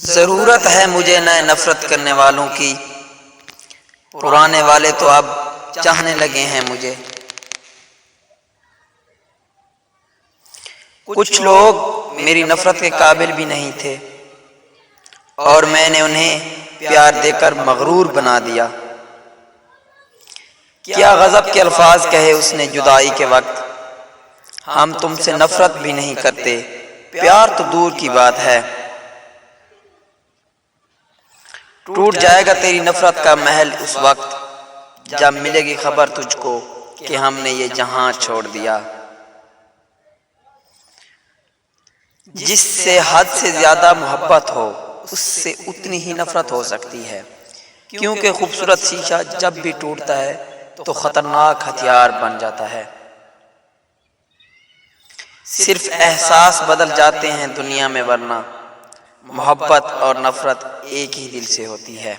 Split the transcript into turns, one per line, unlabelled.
ضرورت ہے مجھے نئے نفرت کرنے والوں کی، پرانے والے تو اب چاہنے لگے ہیں مجھے۔ کچھ لوگ میری نفرت کے قابل بھی نہیں تھے اور میں نے انہیں پیار دے کر مغرور بنا دیا۔ کیا غضب کے الفاظ کہے اس نے جدائی کے وقت، ہم تم سے نفرت بھی نہیں کرتے، پیار تو دور کی بات ہے۔ ٹوٹ جائے گا تیری نفرت کا محل اس وقت جب ملے گی خبر تجھ کو کہ ہم نے یہ جہاں چھوڑ دیا۔ جس سے حد سے زیادہ محبت ہو اس سے اتنی ہی نفرت ہو سکتی ہے، کیونکہ خوبصورت شیشہ جب بھی ٹوٹتا ہے تو خطرناک ہتھیار بن جاتا ہے۔ صرف احساس بدل جاتے ہیں دنیا میں، ورنہ محبت اور نفرت ایک ہی دل سے ہوتی ہے۔